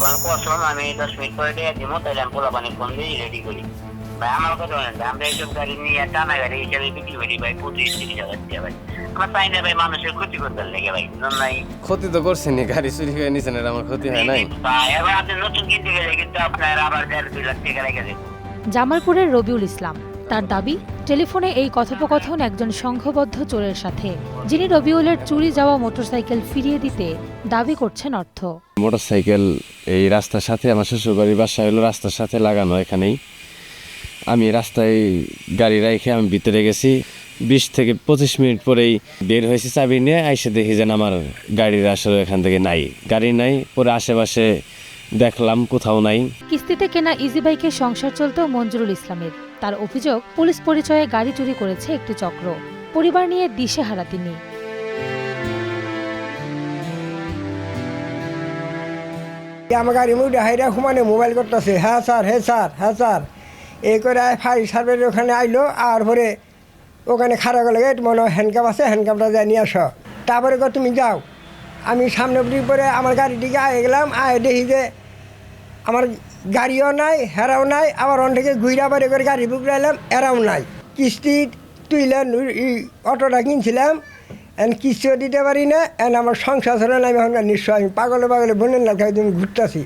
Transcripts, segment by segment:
কসম আমি 10 মিনিট পরে দিয়ে দিব, তাহলে আমি পোলা পানি ফোন দিয়ে রেডি করি। ভাই আমার কথা বলেন, আমরা এইসব গাড়ি নিয়ে টানা গাড়ি হিসাবে বিক্রি করি ভাই 25-30 হাজার টাকা ভাই। আমার চাই না ভাই মানুষের ক্ষতি করতে লেগে ভাই, বুঝলেন নাই? ক্ষতি তো করছেনি, গাড়ি চুরি করে নিছেন, এটা আমার ক্ষতি হয় নাই ভাই এবার আপনি নতুন কিনতে গেলে কিন্তু আপনার আবার 1.5-2 লাখ টাকা লেগে যাবে। জামালপুরের রবিউল ইসলাম, তার দাবি টেলিফোনে এই কথোপকথন একজন সংঘবদ্ধ চোরের সাথে, যিনি রবিউলের চুরি যাওয়া মোটরসাইকেল ফিরিয়ে দিতে দাবি করছেন অর্থ। মোটরসাইকেল এই রাস্তার সাথে, আমার শ্বশুরবাড়ির বাসা হলো রাস্তার সাথে লাগানো, এখানেই আমি রাস্তায় গাড়ি রেখে আমি ভিতরে গেছি। 20 থেকে 25 মিনিট পরেই বের হয়েছি চাবি নিয়ে, আইসে দেখি যেন আমার গাড়ির আসলে এখান থেকে নাই, গাড়ি নাই। পরে আশেপাশে দেখলাম কোথাও নাই। কিস্তিতে কেনা ইজি বাইকে সংসার চলত মঞ্জুরুল ইসলামের। তার অভিযোগ, পুলিশ পরিচয়ে গাড়ি চুরি করেছে একটি চক্র। পরিবার নিয়ে দিশেহারা তিনি। আমার গাড়ি মুড়ে হাইরা ঘুমানে মোবাইল করতেছে, হ্যাঁ স্যার এই করে ফায়ার সার্ভিসের ওখানে আইলো। আর পরে ওখানে খারাপ লাগে, মনে হয় হ্যান্ডকাপ আছে, হ্যান্ডকাপটা যায় নিয়ে আসো। তারপরে তুমি যাও। আমি সামনে পরে আমার গাড়িটিকে আয়ে গেলাম, আয়ে দেখি যে আমার গাড়িও নাই, হেরাও নাই। আবার অন থেকে ঘুরা বাড়ি করে গাড়ি বুক রাইলাম, এরাও নাই। কিস্তি তুইলে অটোটা কিনছিলাম, কিস্তিও দিতে পারি না, আমার সংসার ছিল না। আমি এখন নিশ্চয় আমি পাগলে বোনের লাগাই তুমি ঘুরতেছি।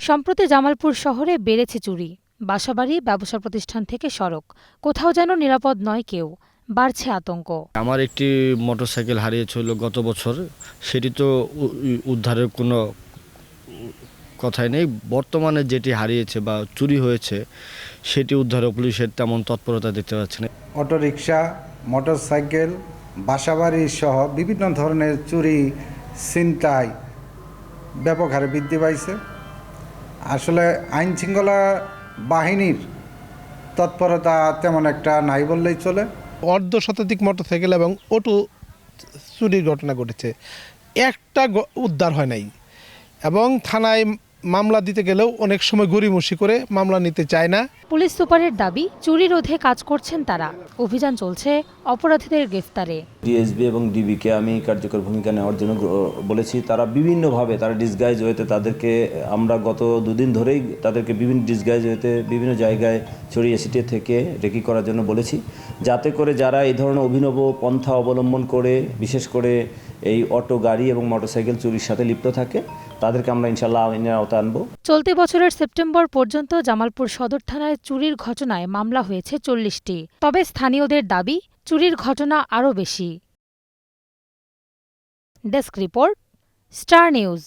সম্প্রতি জামালপুর শহরে বেড়েছে চুরি। বাসাবাড়ি, ব্যবসা প্রতিষ্ঠান থেকে সড়ক, কোথাও যেন নিরাপদ নয় কেউ। বাড়ছে আতঙ্ক। আমার একটি মোটরসাইকেল হারিয়েছিল গত বছর, সেটি তো উদ্ধারের কোনো কথাই নেই। বর্তমানে যেটি হারিয়েছে বা চুরি হয়েছে সেটি উদ্ধারে পুলিশের তেমন তৎপরতা দেখতে পাচ্ছি না। অটোরিকশা, মোটরসাইকেল, বাসাবাড়ি সহ বিভিন্ন ধরনের চুরি ছিনতাই ব্যাপক হারে বৃদ্ধি পাইছে। আসলে আইন শৃঙ্খলা বাহিনীর তৎপরতা তেমন একটা নাই বললেই চলে। অর্ধশতাধিক মোটরসাইকেল এবং অটো চুরির ঘটনা ঘটেছে, একটা উদ্ধার হয় নাই। এবং থানায় মামলা দিতে গেলেও অনেক সময় গড়িমসি করে মামলা নিতে চায় না। পুলিশ সুপারের দাবি, চুরি রোধে কাজ করছেন তারা। অভিযান চলছে অপরাধীদের গ্রেফতারে। ডিএসবি এবং ডিবিকে আমি কার্যকর ভূমিকা নেওয়ার জন্য বলেছি। তারা বিভিন্নভাবে তারা ডিসগাইজ হয়েতে, তাদেরকে আমরা গত 2 দিন ধরেই তাদেরকে বিভিন্ন ডিসগাইজ হয়েতে বিভিন্ন জায়গায় ছড়িয়ে ছিটিয়ে থেকে রেকি করার জন্য বলেছি, যাতে করে যারা এই ধরনের অভিনব পন্থা অবলম্বন করে বিশেষ করে এই অটো গাড়ি এবং মোটরসাইকেল চুরির সাথে লিপ্ত থাকে তাদেরকে আমরা ইনশাল্লাহ আইনের আওতায় আনবো। চলতি বছরের সেপ্টেম্বর পর্যন্ত জামালপুর সদর থানায় চুরির ঘটনায় মামলা হয়েছে 40টি। তবে স্থানীয়দের দাবি, চুরির ঘটনা আরও বেশি। Desk report, star news.